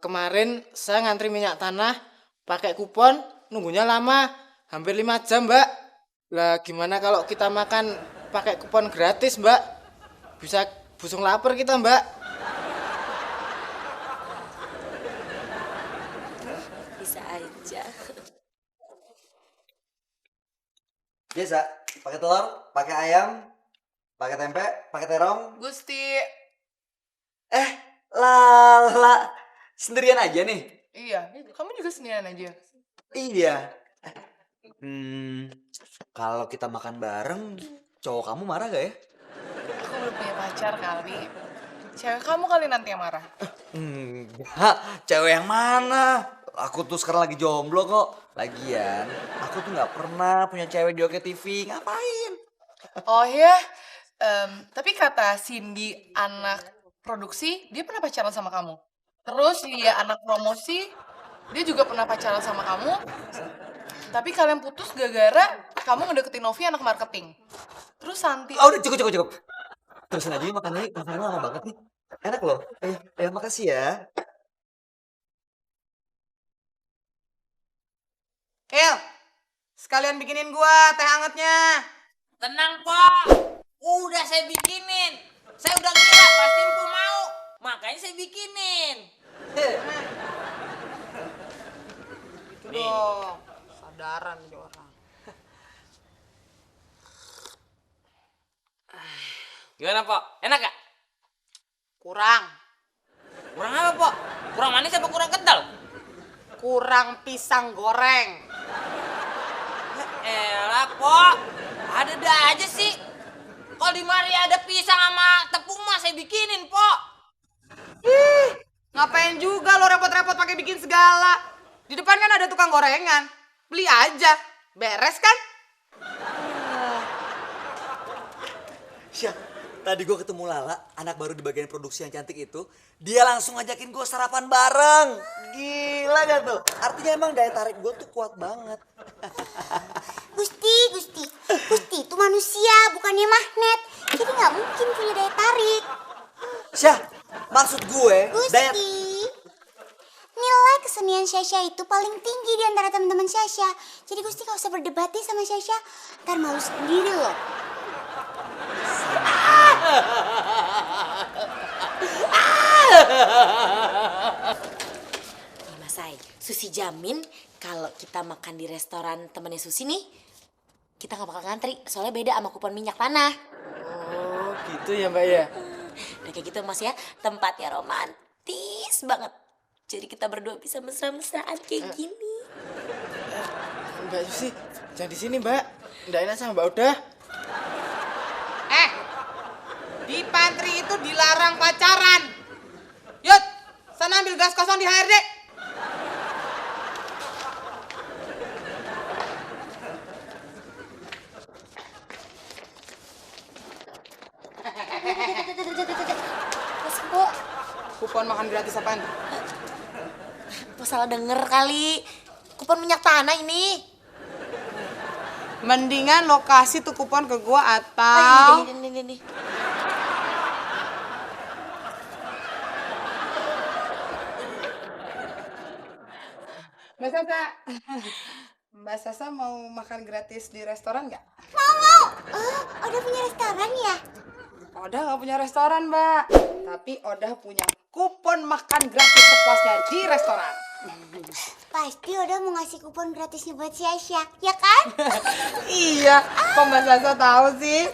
Kemarin saya ngantri minyak tanah pakai kupon, nunggunya lama, hampir 5 jam, Mbak. Lah gimana kalau kita makan pakai kupon gratis, Mbak? Bisa busung lapar kita, Mbak. Bisa aja. Biasa, pakai telur, pakai ayam, pakai tempe, pakai terong. Gusti. Lala, sendirian aja nih. Iya, kamu juga sendirian aja. Iya. Kalau kita makan bareng, cowok kamu marah gak ya? Aku belum punya pacar kali. Cewek kamu kali nanti yang marah. Enggak, cewek yang mana? Aku tuh sekarang lagi jomblo kok. Lagian, aku tuh nggak pernah punya cewek di Oke TV. Ngapain? Oh ya, tapi kata Cindy anak produksi, dia pernah pacaran sama kamu. Terus Lia anak promosi, dia juga pernah pacaran sama kamu. Tapi kalian putus gara-gara kamu ngedeketin Novi anak marketing. Terus Santi... Oh, udah cukup. Terusin aja makannya lama banget nih. Enak loh. Makasih ya. Hil, sekalian bikinin gua teh hangatnya. Tenang, Pak. Udah saya bikinin. Saya udah ngira pasti Empu mau. Makanya saya bikinin. Itu dong, sadaran nih orang. Gimana, Pak? Enak gak? Kurang, Kurang apa, Pak? Kurang manis apa kurang kental? kurang pisang goreng. Elah, Pak. Ada aja sih. Kalau di mari ada pisang sama tepung mah saya bikinin, Pak. Ngapain juga lo repot-repot pakai bikin segala? Di depan kan ada tukang gorengan. Beli aja, beres kan? Syah, tadi gue ketemu Lala, anak baru di bagian produksi yang cantik itu. Dia langsung ngajakin gue sarapan bareng. Gila gak tuh? Artinya emang daya tarik gue tuh kuat banget. Gusti itu manusia, bukannya magnet. Jadi nggak mungkin punya daya tarik. Syah, maksud gue daya... Gusti, nilai kesenian Syasha itu paling tinggi di antara teman-teman Syasha. Jadi Gusti gak usah berdebat deh sama Syasha. Ntar malu sendiri loh. Nih Mas Ai, Susi jamin kalau kita makan di restoran temennya Susi nih, kita gak bakal ngantri. Soalnya beda sama kupon minyak tanah. Oh, gitu ya, Mbak ya. Nah kayak gitu Mas ya, tempatnya romantis banget. Jadi kita berdua bisa mesra-mesraan kayak gini. Mbak Susi, jangan di sini, Mbak. Nggak enak sama Mbak Oda. Di pantry itu dilarang pacaran. Yud, sana ambil gas kosong di HRD. Mas Po, Kupon makan gratis apaan? Po salah denger kali. Kupon minyak tanah ini. Mendingan lo kasih tuh kupon ke gua atau... Ini. Mbak Sasa, Mbak Sasa mau makan gratis di restoran nggak? Mau. Oh, Oda punya restoran ya? Oda nggak punya restoran, Mbak. Tapi Oda punya kupon makan gratis sepuasnya di restoran. Pasti Oda mau ngasih kupon gratisnya buat Syasha, ya kan? Iya, kok Mbak Sasa tahu sih?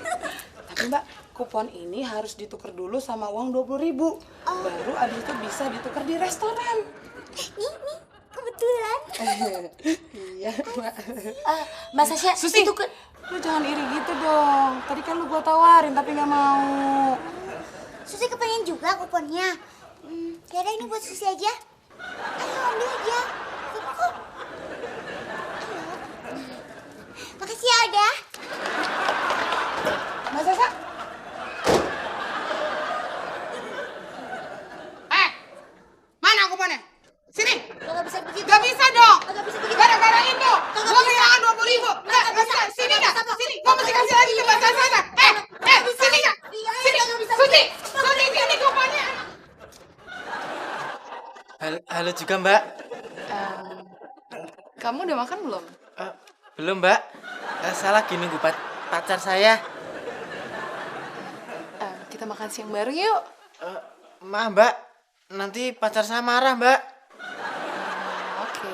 Tapi Mbak, kupon ini harus ditukar dulu sama uang 20.000. Baru abis itu bisa ditukar di restoran. Nih, kebetulan. Iya, Mbak. Mbak Sasha, Susi, itu kan... lu jangan iri gitu dong. Tadi kan lu gua tawarin tapi nggak mau. Susi kepengen juga kuponnya. Yaudah ini buat Susi aja. Ayo ambil aja. Kok. Makasih ya Oda. Mbak Sasa. Mana kuponnya? Sini. Gak bisa begitu. Gak bisa dong. Gak bisa begitu. Gara-gara itu. Kagak Gua bisa. kehilangan 20.000. Nggak bisa. Sini nggak? Sini. Gua mesti kasih lagi ke Mbak Sasa. Sini nggak? Iya, Sini. kagak bisa Susi. begitu. Susi, sini kuponnya. Halo juga Mbak. Em, kamu udah makan belum? Eh, belum Mbak. Saya lagi nunggu pacar saya. Kita makan siang bareng yuk. Maaf Mbak, nanti pacar saya marah Mbak. Oke.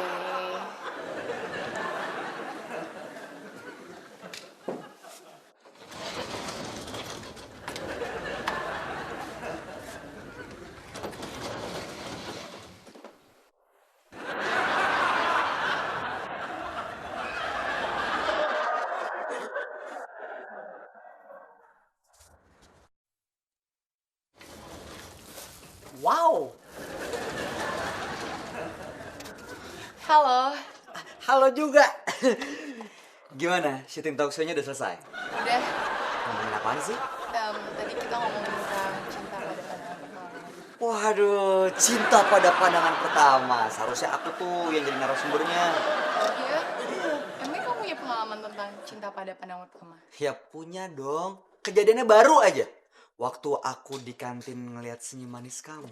Wow. Halo. Halo juga. Gimana? Syuting talk show-nya udah selesai? Udah. Ngomongin apaan sih? Tadi kita ngomongin tentang cinta pada pandangan pertama. Waduh, cinta pada pandangan pertama. Seharusnya aku tuh yang jadi narasumbernya. Iya? Emang kamu punya pengalaman tentang cinta pada pandangan pertama? Ya punya dong. Kejadiannya baru aja. Waktu aku di kantin ngeliat senyum manis kamu.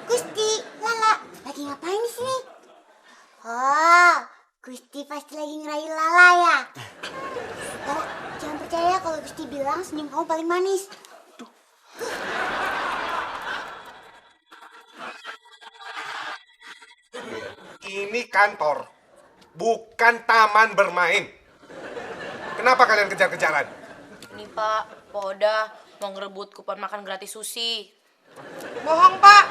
Gusti, Lala, lagi ngapain di sini? Oh, Gusti pasti lagi ngerayu Lala ya? Lala, jangan percaya kalau Gusti bilang senyum kamu paling manis. Ini kantor, bukan taman bermain. Kenapa kalian kejar-kejaran? Ini Pak, Pak Oda mau ngerebut kupon makan gratis Susi. Bohong, Pak.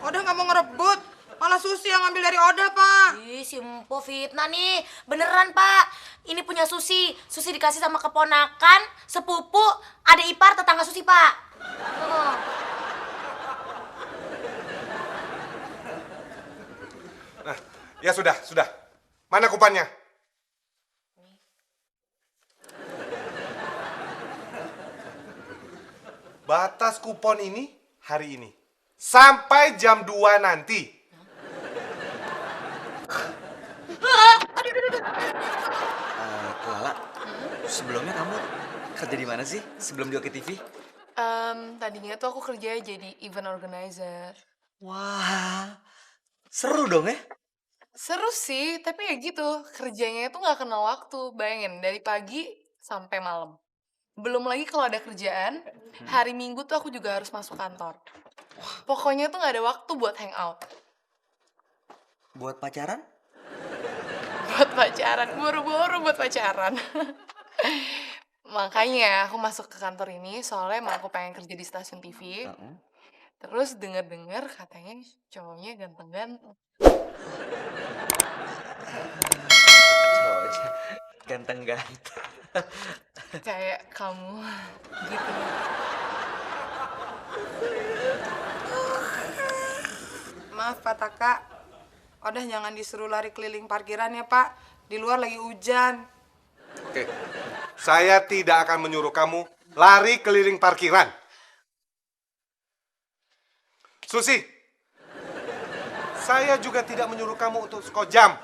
Oda nggak mau ngerebut. Malah Susi yang ngambil dari Oda, Pak. Ih, si Empo fitnah nih. Beneran, Pak. Ini punya Susi. Susi dikasih sama keponakan, sepupu, adik ipar, tetangga Susi, Pak. Oh. Nah, ya sudah. Mana kupannya? Batas kupon ini hari ini. Sampai jam 2 nanti. Lala, sebelumnya kamu kerja di mana sih sebelum di Oke TV? Tadinya tuh aku kerja jadi event organizer. Wah, seru dong ya? Seru sih, tapi ya gitu, kerjanya itu nggak kenal waktu. Bayangin, dari pagi sampai malam. Belum lagi kalau ada kerjaan, hari Minggu tuh aku juga harus masuk kantor. Pokoknya tuh nggak ada waktu buat hangout. Buat pacaran? Buat pacaran, buru-buru buat pacaran. Makanya aku masuk ke kantor ini, soalnya emang aku pengen kerja di stasiun TV. Terus denger-denger katanya cowoknya ganteng-ganteng. Cowoknya ganteng-ganteng. Kayak kamu gitu. Maaf, Pak Taka. Oda jangan disuruh lari keliling parkiran ya, Pak. Di luar lagi hujan. Oke. Saya tidak akan menyuruh kamu lari keliling parkiran. Susi, saya juga tidak menyuruh kamu untuk sekojam.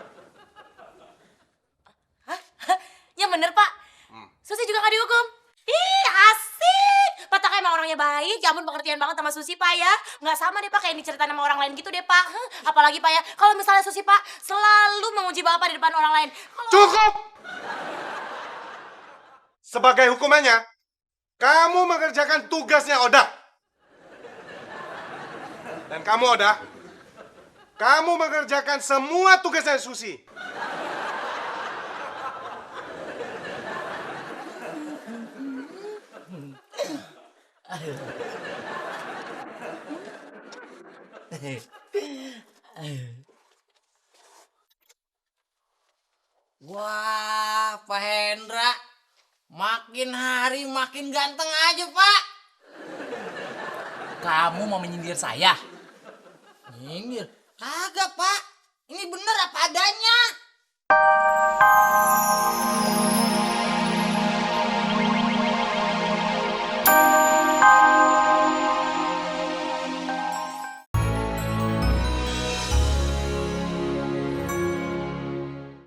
Ya bener, Pak. Susi juga nggak dihukum. Ih, asik. Pak Taka emang orangnya baik. Ya ampun, pengertian banget sama Susi, Pak ya. Nggak sama deh, Pak, kayak diceritain sama orang lain gitu deh, Pak. Apalagi, Pak ya, kalau misalnya Susi, Pak, selalu memuji Bapak di depan orang lain. Cukup! Sebagai hukumannya, kamu mengerjakan tugasnya Oda. Dan kamu, Oda, kamu mengerjakan semua tugasnya Susi. Wah, Pak Hendra. Makin hari makin ganteng aja, Pak. Kamu mau menyindir saya? Nyindir?